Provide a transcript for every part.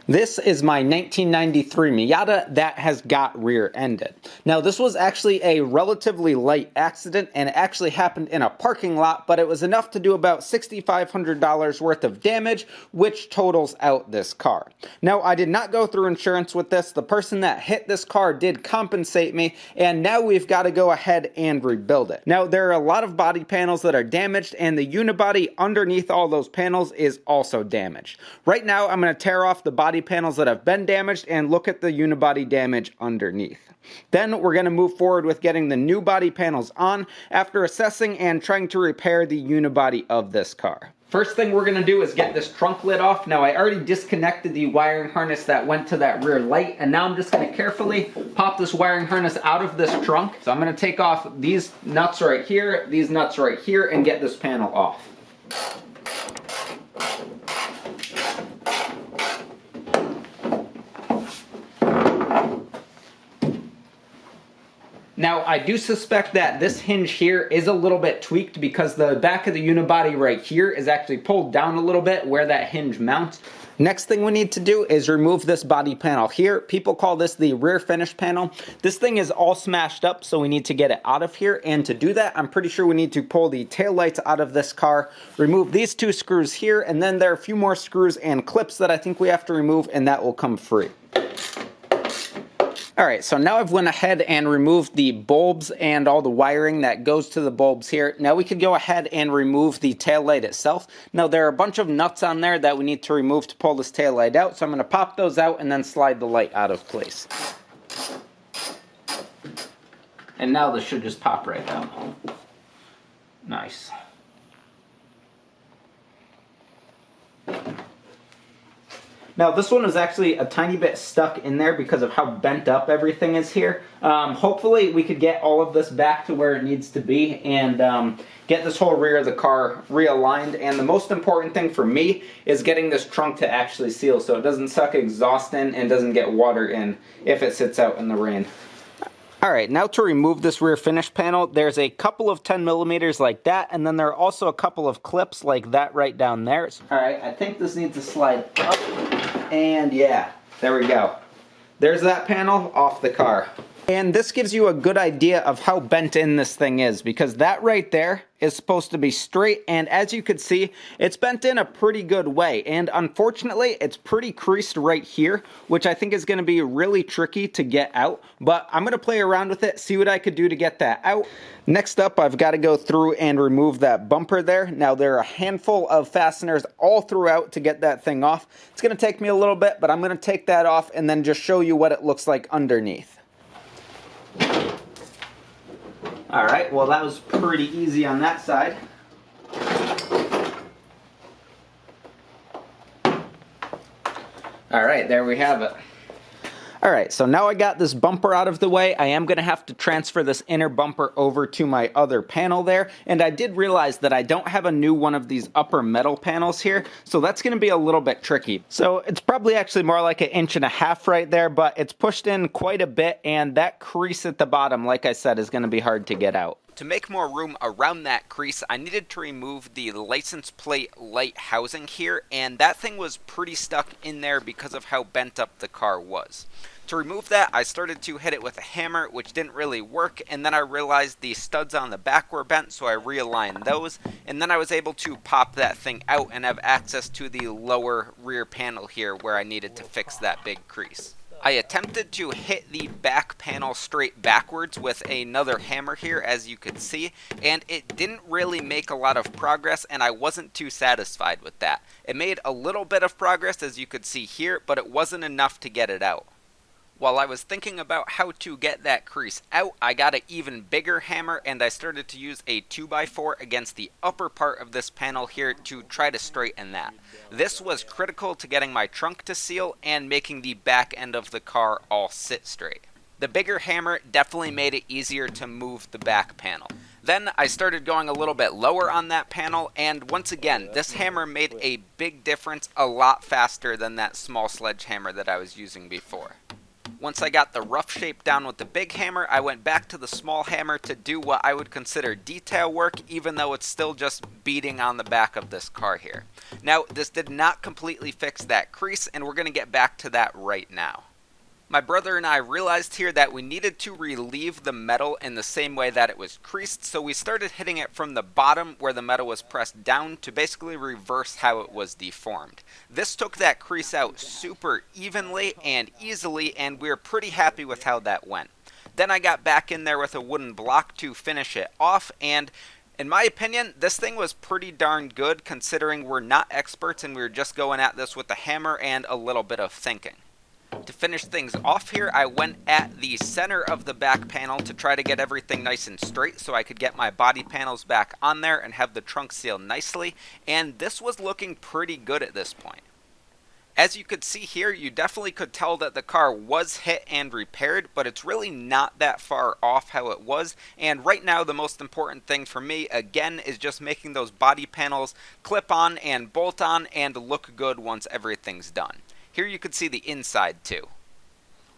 This is my 1993 Miata that has got rear-ended. Now this was actually a relatively light accident and it actually happened in a parking lot, but it was enough to do about $6,500 worth of damage, which totals out this car. Now I did not go through insurance with this. The person that hit this car did compensate me, and now we've got to go ahead and rebuild it. Now there are a lot of body panels that are damaged, and the unibody underneath all those panels is also damaged. Right now I'm going to tear off the body panels that have been damaged and look at the unibody damage underneath. Then we're going to move forward with getting the new body panels on after assessing and trying to repair the unibody of this car. First thing we're going to do is get this trunk lid off. Now I already disconnected the wiring harness that went to that rear light, and now I'm just going to carefully pop this wiring harness out of this trunk. So I'm going to take off these nuts right here, these nuts right here, and get this panel off. Now, I do suspect that this hinge here is a little bit tweaked because the back of the unibody right here is actually pulled down a little bit where that hinge mounts. Next thing we need to do is remove this body panel here. People call this the rear finish panel. This thing is all smashed up, so we need to get it out of here. And to do that, I'm pretty sure we need to pull the tail lights out of this car, remove these two screws here, and then there are a few more screws and clips that I think we have to remove, and that will come free. Alright, so now I've went ahead and removed the bulbs and all the wiring that goes to the bulbs here. Now we could go ahead and remove the taillight itself. Now there are a bunch of nuts on there that we need to remove to pull this taillight out, so I'm going to pop those out and then slide the light out of place. And now this should just pop right out. Nice. Now this one is actually a tiny bit stuck in there because of how bent up everything is here. Hopefully we could get all of this back to where it needs to be and get this whole rear of the car realigned. And the most important thing for me is getting this trunk to actually seal so it doesn't suck exhaust in and doesn't get water in if it sits out in the rain. Alright, now to remove this rear finish panel, there's a couple of 10mm like that, and then there are also a couple of clips like that right down there. Alright, I think this needs to slide up, and yeah, there we go. There's that panel off the car. And this gives you a good idea of how bent in this thing is, because that right there is supposed to be straight, and as you can see, it's bent in a pretty good way, and unfortunately, it's pretty creased right here, which I think is going to be really tricky to get out, but I'm going to play around with it, see what I could do to get that out. Next up, I've got to go through and remove that bumper there. Now, there are a handful of fasteners all throughout to get that thing off. It's going to take me a little bit, but I'm going to take that off and then just show you what it looks like underneath. Alright, well that was pretty easy on that side. Alright, there we have it. Alright, so now I got this bumper out of the way. I am going to have to transfer this inner bumper over to my other panel there, and I did realize that I don't have a new one of these upper metal panels here, so that's going to be a little bit tricky. So it's probably actually more like 1.5 inches right there, but it's pushed in quite a bit, and that crease at the bottom, like I said, is going to be hard to get out. To make more room around that crease, I needed to remove the license plate light housing here, and that thing was pretty stuck in there because of how bent up the car was. To remove that, I started to hit it with a hammer, which didn't really work, and then I realized the studs on the back were bent, so I realigned those, and then I was able to pop that thing out and have access to the lower rear panel here where I needed to fix that big crease. I attempted to hit the back panel straight backwards with another hammer here, as you could see, and it didn't really make a lot of progress, and I wasn't too satisfied with that. It made a little bit of progress, as you could see here, but it wasn't enough to get it out. While I was thinking about how to get that crease out, I got an even bigger hammer and I started to use a 2x4 against the upper part of this panel here to try to straighten that. This was critical to getting my trunk to seal and making the back end of the car all sit straight. The bigger hammer definitely made it easier to move the back panel. Then I started going a little bit lower on that panel, and once again, this hammer made a big difference, a lot faster than that small sledgehammer that I was using before. Once I got the rough shape down with the big hammer, I went back to the small hammer to do what I would consider detail work, even though it's still just beating on the back of this car here. Now, this did not completely fix that crease, and we're going to get back to that right now. My brother and I realized here that we needed to relieve the metal in the same way that it was creased, so we started hitting it from the bottom where the metal was pressed down to basically reverse how it was deformed. This took that crease out super evenly and easily, and we were pretty happy with how that went. Then I got back in there with a wooden block to finish it off, and in my opinion, this thing was pretty darn good considering we're not experts and we were just going at this with a hammer and a little bit of thinking. To finish things off here, I went at the center of the back panel to try to get everything nice and straight so I could get my body panels back on there and have the trunk seal nicely, and this was looking pretty good at this point. As you could see here, you definitely could tell that the car was hit and repaired, but it's really not that far off how it was, and right now the most important thing for me, again, is just making those body panels clip on and bolt on and look good once everything's done. Here you can see the inside too.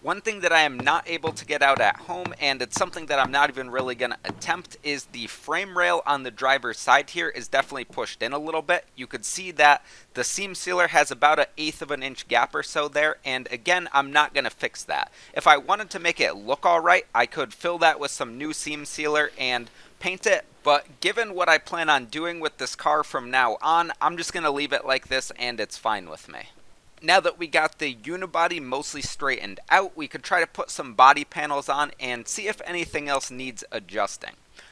One thing that I am not able to get out at home, and it's something that I'm not even really going to attempt, is the frame rail on the driver's side here is definitely pushed in a little bit. You could see that the seam sealer has about 1/8 of an inch gap or so there, and again, I'm not going to fix that. If I wanted to make it look alright, I could fill that with some new seam sealer and paint it, but given what I plan on doing with this car from now on, I'm just going to leave it like this and it's fine with me. Now that we got the unibody mostly straightened out, we could try to put some body panels on and see if anything else needs adjusting.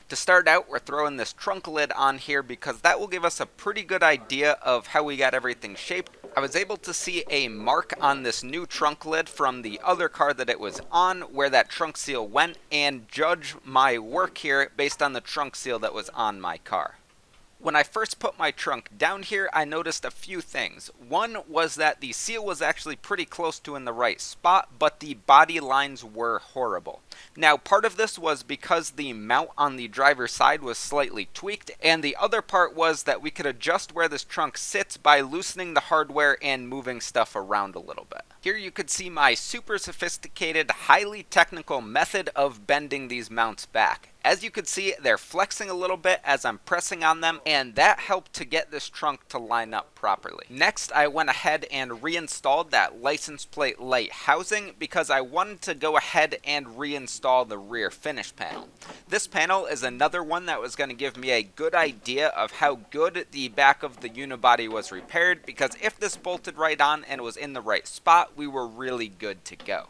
To start out, we're throwing this trunk lid on here because that will give us a pretty good idea of how we got everything shaped. I was able to see a mark on this new trunk lid from the other car that it was on where that trunk seal went and judge my work here based on the trunk seal that was on my car. When I first put my trunk down here, I noticed a few things. One was that the seal was actually pretty close to in the right spot, but the body lines were horrible. Now, part of this was because the mount on the driver's side was slightly tweaked, and the other part was that we could adjust where this trunk sits by loosening the hardware and moving stuff around a little bit. Here you could see my super sophisticated, highly technical method of bending these mounts back. As you can see, they're flexing a little bit as I'm pressing on them, and that helped to get this trunk to line up properly. Next, I went ahead and reinstalled that license plate light housing because I wanted to go ahead and reinstall the rear finish panel. This panel is another one that was going to give me a good idea of how good the back of the unibody was repaired, because if this bolted right on and was in the right spot, we were really good to go.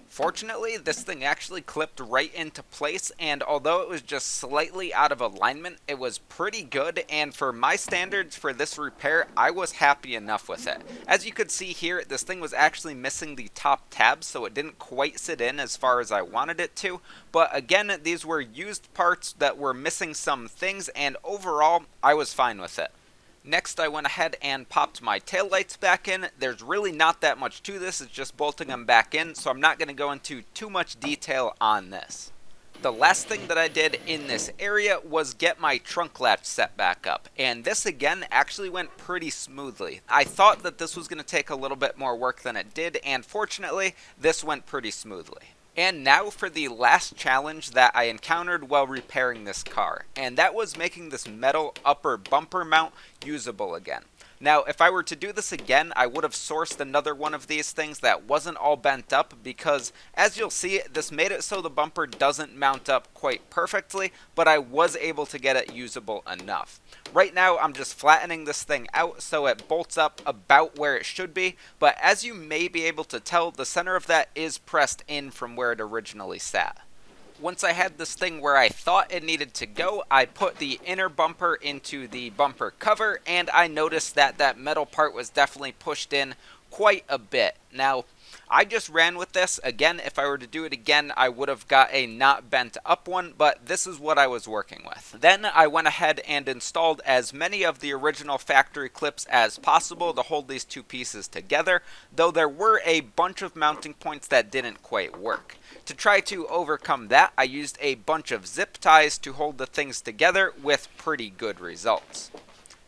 Fortunately, this thing actually clipped right into place, and although it was just slightly out of alignment, it was pretty good, and for my standards for this repair, I was happy enough with it. As you could see here, this thing was actually missing the top tabs, so it didn't quite sit in as far as I wanted it to, but again, these were used parts that were missing some things, and overall, I was fine with it. Next, I went ahead and popped my taillights back in. There's really not that much to this, it's just bolting them back in, so I'm not going to go into too much detail on this. The last thing that I did in this area was get my trunk latch set back up, and this again actually went pretty smoothly. I thought that this was going to take a little bit more work than it did, and fortunately, this went pretty smoothly. And now for the last challenge that I encountered while repairing this car, and that was making this metal upper bumper mount usable again. Now, if I were to do this again, I would have sourced another one of these things that wasn't all bent up because, as you'll see, this made it so the bumper doesn't mount up quite perfectly, but I was able to get it usable enough. Right now, I'm just flattening this thing out so it bolts up about where it should be, but as you may be able to tell, the center of that is pressed in from where it originally sat. Once I had this thing where I thought it needed to go, I put the inner bumper into the bumper cover, and I noticed that that metal part was definitely pushed in quite a bit. Now, I just ran with this. Again, if I were to do it again, I would have got a not bent up one, but this is what I was working with. Then I went ahead and installed as many of the original factory clips as possible to hold these two pieces together, though there were a bunch of mounting points that didn't quite work. To try to overcome that, I used a bunch of zip ties to hold the things together with pretty good results.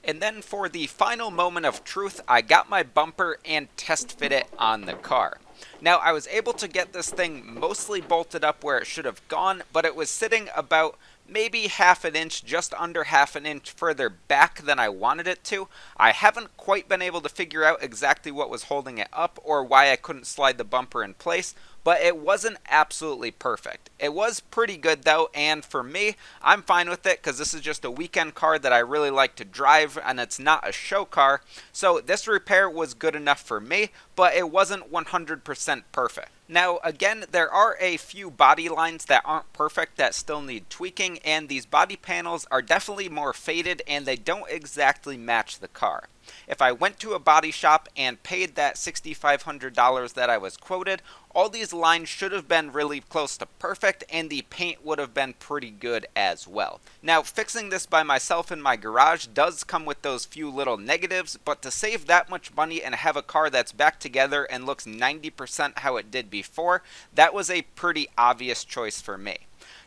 And then for the final moment of truth, I got my bumper and test fit it on the car. Now, I was able to get this thing mostly bolted up where it should have gone, but it was sitting about maybe half an inch, just under half an inch further back than I wanted it to. I haven't quite been able to figure out exactly what was holding it up or why I couldn't slide the bumper in place, but it wasn't absolutely perfect. It was pretty good though, and for me, I'm fine with it because this is just a weekend car that I really like to drive, and it's not a show car, so this repair was good enough for me, but it wasn't 100% perfect. Now, again, there are a few body lines that aren't perfect that still need tweaking, and these body panels are definitely more faded and they don't exactly match the car. If I went to a body shop and paid that $6,500 that I was quoted, all these lines should have been really close to perfect and the paint would have been pretty good as well. Now, fixing this by myself in my garage does come with those few little negatives, but to save that much money and have a car that's back together and looks 90% how it did before, that was a pretty obvious choice for me.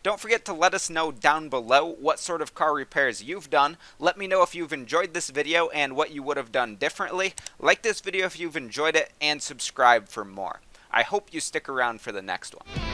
Don't forget to let us know down below what sort of car repairs you've done. Let me know if you've enjoyed this video and what you would have done differently. Like this video if you've enjoyed it, and subscribe for more. I hope you stick around for the next one.